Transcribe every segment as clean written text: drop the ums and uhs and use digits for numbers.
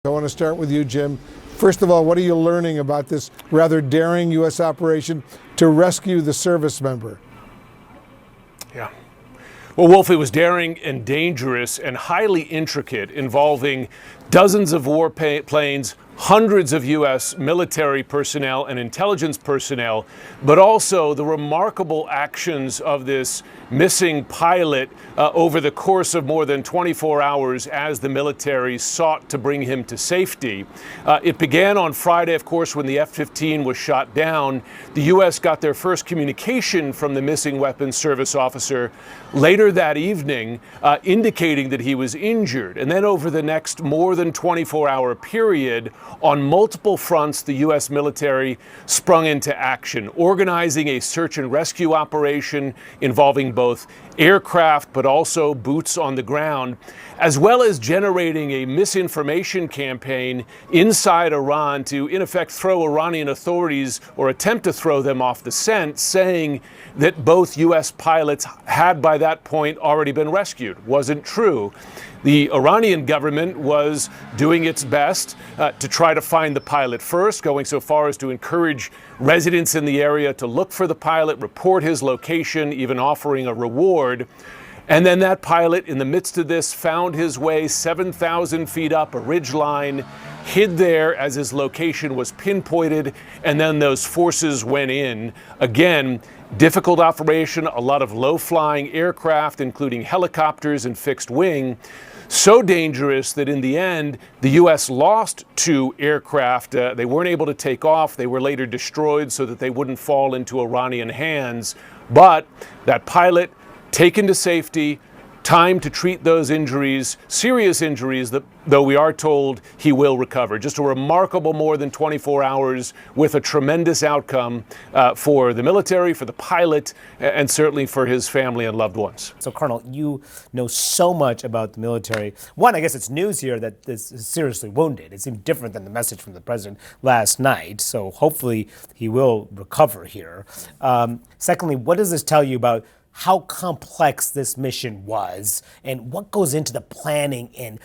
I want to start with you, Jim. First of all, what are you learning about this rather daring U.S. operation to rescue the service member? Yeah. Well, Wolf, it was daring and dangerous and highly intricate, involving dozens of warplanes, hundreds of U.S. military personnel and intelligence personnel, but also the remarkable actions of this missing pilot over the course of more than 24 hours as the military sought to bring him to safety. It began on Friday, of course, when the F-15 was shot down. The U.S. got their first communication from the missing weapons service officer later that evening, indicating that he was injured. And then over the next more than 24-hour period, on multiple fronts, the U.S. military sprung into action, organizing a search and rescue operation involving both aircraft but also boots on the ground, as well as generating a misinformation campaign inside Iran to, in effect, throw Iranian authorities or attempt to throw them off the scent, saying that both U.S. pilots had by that point already been rescued. Wasn't true. The Iranian government was doing its best to try to find the pilot first, going so far as to encourage residents in the area to look for the pilot, report his location, even offering a reward. And then that pilot, in the midst of this, found his way 7,000 feet up a ridgeline, hid there as his location was pinpointed, and then those forces went in. Again, difficult operation, a lot of low-flying aircraft, including helicopters and fixed wing. So dangerous that in the end, the U.S. lost 2 aircraft. They weren't able to take off. They were later destroyed so that they wouldn't fall into Iranian hands. But that pilot, taken to safety, time to treat those injuries, serious injuries, that, though we are told he will recover. Just a remarkable more than 24 hours with a tremendous outcome for the military, for the pilot, and certainly for his family and loved ones. So, Colonel, you know so much about the military. One, I guess it's news here that this is seriously wounded. It seemed different than the message from the president last night, so hopefully he will recover here. Secondly, what does this tell you about how complex this mission was and what goes into the planning and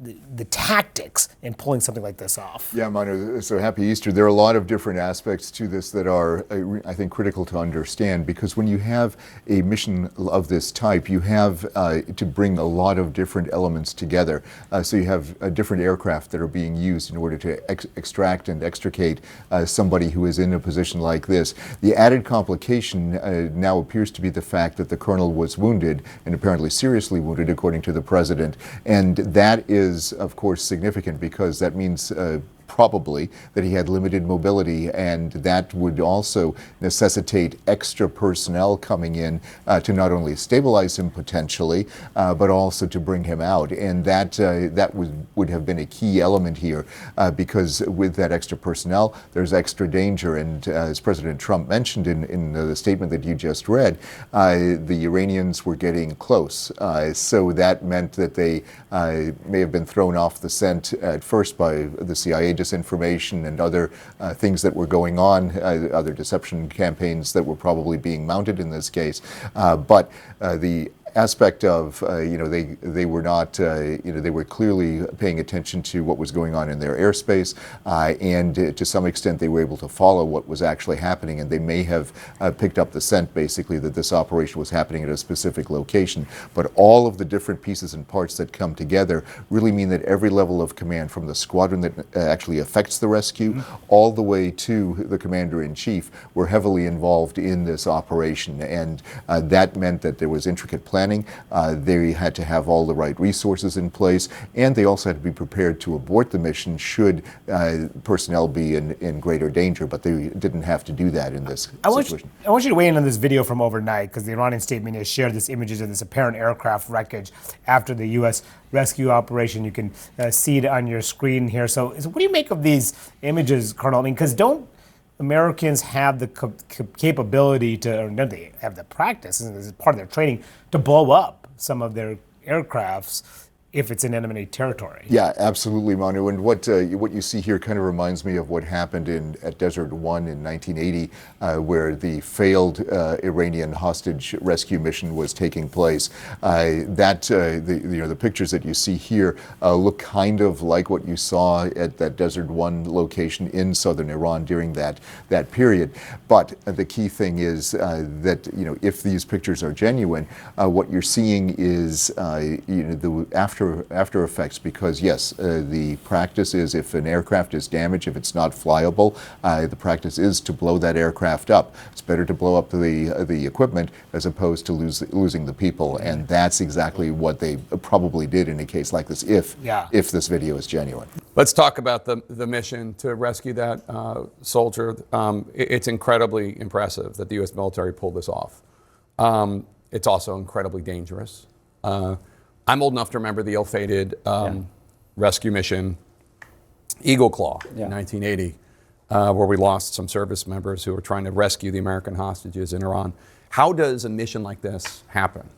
the tactics in pulling something like this off? Yeah, Manu, so happy Easter. There are a lot of different aspects to this that are, I think, critical to understand, because when you have a mission of this type, you have to bring a lot of different elements together. So you have different aircraft that are being used in order to extract and extricate somebody who is in a position like this. The added complication now appears to be the fact that the colonel was wounded, and apparently seriously wounded, according to the president. And that is, of course, significant, because that means probably that he had limited mobility, and that would also necessitate extra personnel coming in to not only stabilize him potentially, but also to bring him out. And that would have been a key element here, because with that extra personnel, there's extra danger. And as President Trump mentioned in the statement that you just read, the Iranians were getting close. So that meant that they may have been thrown off the scent at first by the CIA disinformation and other things that were going on, other deception campaigns that were probably being mounted in this case. But the aspect of, they were not, they were clearly paying attention to what was going on in their airspace, and to some extent they were able to follow what was actually happening, and they may have picked up the scent, basically, that this operation was happening at a specific location. But all of the different pieces and parts that come together really mean that every level of command, from the squadron that actually affects the rescue, all the way to the commander-in-chief, were heavily involved in this operation. And that meant that there was intricate planning. They had to have all the right resources in place, and they also had to be prepared to abort the mission should personnel be in greater danger, but they didn't have to do that in this situation. I want you to weigh in on this video from overnight, because the Iranian state media shared these images of this apparent aircraft wreckage after the U.S. rescue operation. You can see it on your screen here. So what do you make of these images, Colonel? I mean, because don't Americans have the capability to, or don't they have the practice, and this is part of their training, to blow up some of their aircrafts if it's in enemy territory. Yeah, absolutely, Manu. And what you see here kind of reminds me of what happened at Desert One in 1980, where the failed Iranian hostage rescue mission was taking place. The pictures that you see here look kind of like what you saw at that Desert One location in southern Iran during that period. But the key thing is that if these pictures are genuine, what you're seeing is the after effects, because yes, the practice is, if an aircraft is damaged, if it's not flyable, the practice is to blow that aircraft up. It's better to blow up the equipment as opposed to losing the people, and that's exactly what they probably did in a case like this, if this video is genuine. Let's talk about the mission to rescue that soldier. It's incredibly impressive that the U.S. military pulled this off. It's also incredibly dangerous. I'm old enough to remember the ill-fated rescue mission, Eagle Claw, in 1980, where we lost some service members who were trying to rescue the American hostages in Iran. How does a mission like this happen?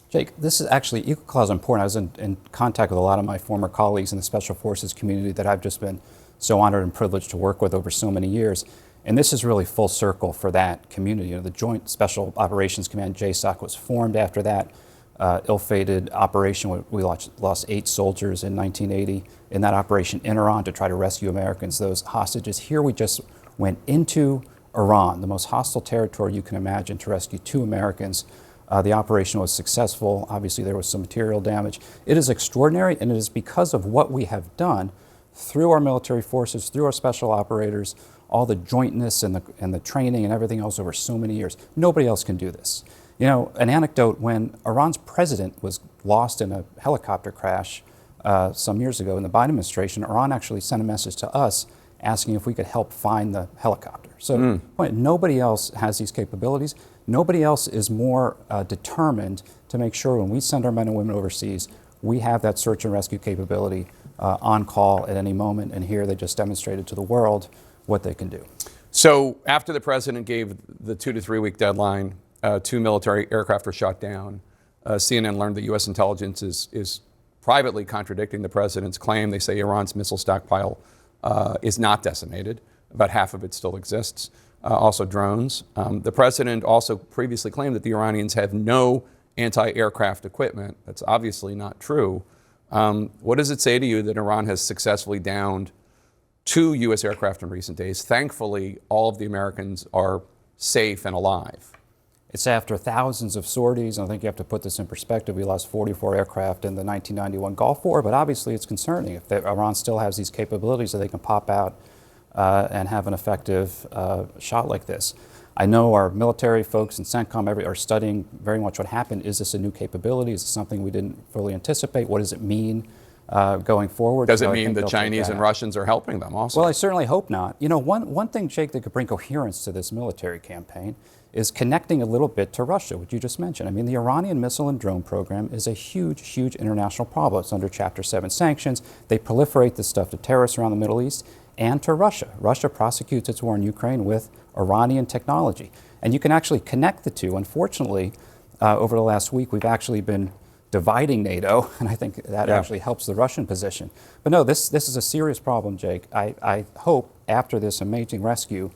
Jake, this is actually, Eagle Claw is important. I was in contact with a lot of my former colleagues in the Special Forces community that I've just been so honored and privileged to work with over so many years. And this is really full circle for that community. The Joint Special Operations Command, JSOC, was formed after that ill-fated operation. We lost 8 soldiers in 1980 in that operation in Iran to try to rescue Americans, those hostages. Here we just went into Iran, the most hostile territory you can imagine, to rescue 2 Americans. The operation was successful. Obviously, there was some material damage. It is extraordinary, and it is because of what we have done through our military forces, through our special operators, all the jointness and the training and everything else over so many years. Nobody else can do this. An anecdote, when Iran's president was lost in a helicopter crash some years ago in the Biden administration, Iran actually sent a message to us asking if we could help find the helicopter. So nobody else has these capabilities. Nobody else is more determined to make sure when we send our men and women overseas, we have that search and rescue capability on call at any moment. And here they just demonstrated to the world what they can do. So after the president gave the 2 to 3 week deadline, 2 military aircraft were shot down. CNN learned that U.S. intelligence is privately contradicting the president's claim. They say Iran's missile stockpile is not decimated. About half of it still exists. Also drones. The president also previously claimed that the Iranians have no anti-aircraft equipment. That's obviously not true. What does it say to you that Iran has successfully downed 2 U.S. aircraft in recent days? Thankfully, all of the Americans are safe and alive. It's after thousands of sorties, and I think you have to put this in perspective. We lost 44 aircraft in the 1991 Gulf War, but obviously it's concerning. If Iran still has these capabilities that they can pop out and have an effective shot like this. I know our military folks in CENTCOM are studying very much what happened. Is this a new capability? Is this something we didn't fully anticipate? What does it mean going forward? Does it mean the Chinese and Russians are helping them also? Well, I certainly hope not. One thing, Jake, that could bring coherence to this military campaign is connecting a little bit to Russia, which you just mentioned. I mean, the Iranian missile and drone program is a huge, huge international problem. It's under Chapter 7 sanctions. They proliferate this stuff to terrorists around the Middle East and to Russia. Russia prosecutes its war in Ukraine with Iranian technology. And you can actually connect the two. Unfortunately, over the last week, we've actually been dividing NATO, and I think that actually helps the Russian position. But no, this is a serious problem, Jake. I hope after this amazing rescue,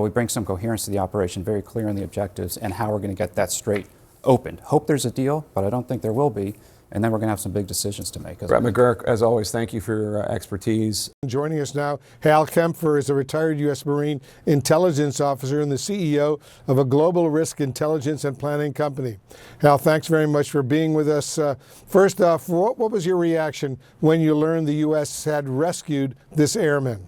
we bring some coherence to the operation, very clear on the objectives and how we're going to get that straight opened. Hope there's a deal, but I don't think there will be. And then we're going to have some big decisions to make. Brett McGurk, as always, thank you for your expertise. Joining us now, Hal Kempfer is a retired U.S. Marine intelligence officer and the CEO of a global risk intelligence and planning company. Hal, thanks very much for being with us. First off, what was your reaction when you learned the U.S. had rescued this airman?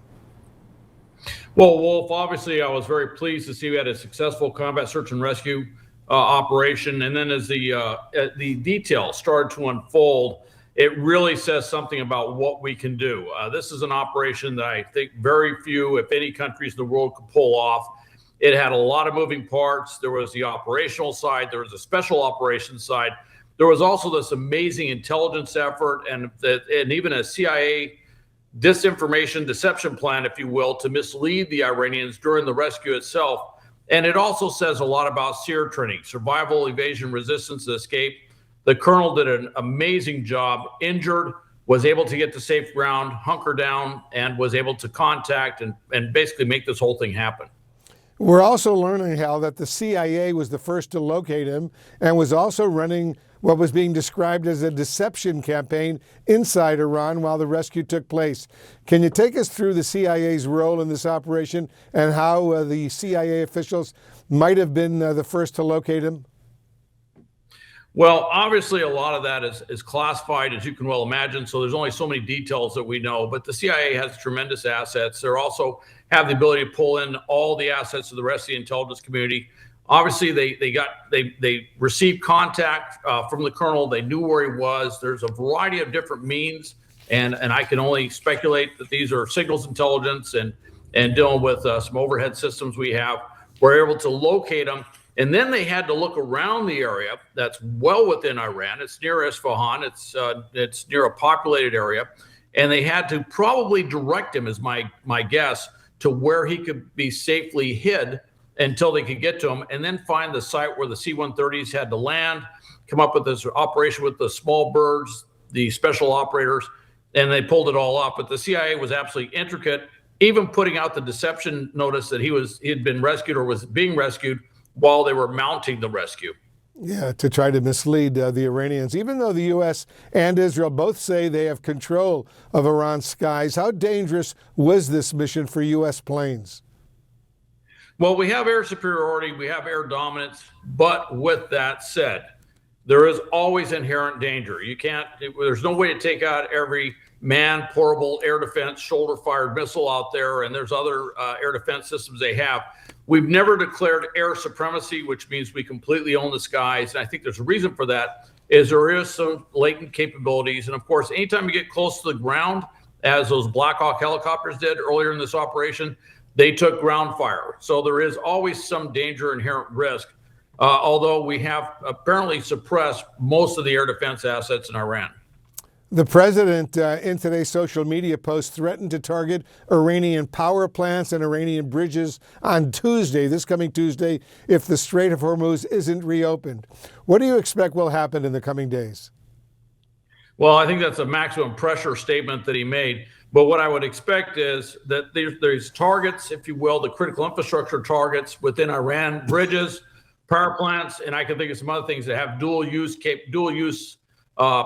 Well, Wolf, obviously I was very pleased to see we had a successful combat search and rescue operation. And then as the details started to unfold, it really says something about what we can do. This is an operation that I think very few, if any, countries in the world could pull off. It had a lot of moving parts. There was the operational side. There was a special operations side. There was also this amazing intelligence effort and even a CIA disinformation deception plan, if you will, to mislead the Iranians during the rescue itself. And it also says a lot about SEER training, survival, evasion, resistance, escape. The colonel did an amazing job, injured, was able to get to safe ground, hunker down, and was able to contact and basically make this whole thing happen. We're also learning, Hal, that the CIA was the first to locate him and was also running what was being described as a deception campaign inside Iran while the rescue took place. Can you take us through the CIA's role in this operation and how the CIA officials might have been the first to locate him? Well, obviously, a lot of that is classified, as you can well imagine. So there's only so many details that we know. But the CIA has tremendous assets. They also have the ability to pull in all the assets of the rest of the intelligence community. Obviously, they received contact from the colonel. They knew where he was. There's a variety of different means, and I can only speculate that these are signals intelligence and dealing with some overhead systems we have. We're able to locate them. And then they had to look around the area that's well within Iran. It's near Isfahan. It's near a populated area. And they had to probably direct him, is my guess, to where he could be safely hid until they could get to him, and then find the site where the C-130s had to land, come up with this operation with the small birds, the special operators, and they pulled it all off. But the CIA was absolutely intricate, even putting out the deception notice that he had been rescued or was being rescued while they were mounting the rescue. Yeah, to try to mislead the Iranians. Even though the U.S. and Israel both say they have control of Iran's skies, how dangerous was this mission for U.S. planes? Well, we have air superiority, we have air dominance, but with that said, there is always inherent danger. There's no way to take out every man-portable air defense, shoulder-fired missile out there, and there's other air defense systems they have. We've never declared air supremacy, which means we completely own the skies. And I think there's a reason for that, is there is some latent capabilities. And of course, anytime you get close to the ground, as those Black Hawk helicopters did earlier in this operation, they took ground fire. So there is always some danger, inherent risk, although we have apparently suppressed most of the air defense assets in Iran. The president, in today's social media post, threatened to target Iranian power plants and Iranian bridges on Tuesday, this coming Tuesday, if the Strait of Hormuz isn't reopened. What do you expect will happen in the coming days? Well, I think that's a maximum pressure statement that he made. But what I would expect is that there's targets, if you will, the critical infrastructure targets within Iran, bridges, power plants, and I can think of some other things that have dual use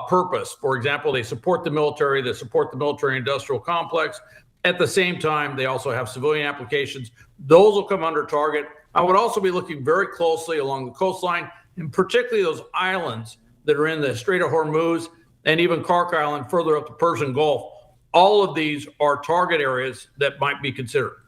purpose. For example, they support the military, they support the military industrial complex. At the same time, they also have civilian applications. Those will come under target. I would also be looking very closely along the coastline, and particularly those islands that are in the Strait of Hormuz and even Kark Island further up the Persian Gulf. All of these are target areas that might be considered.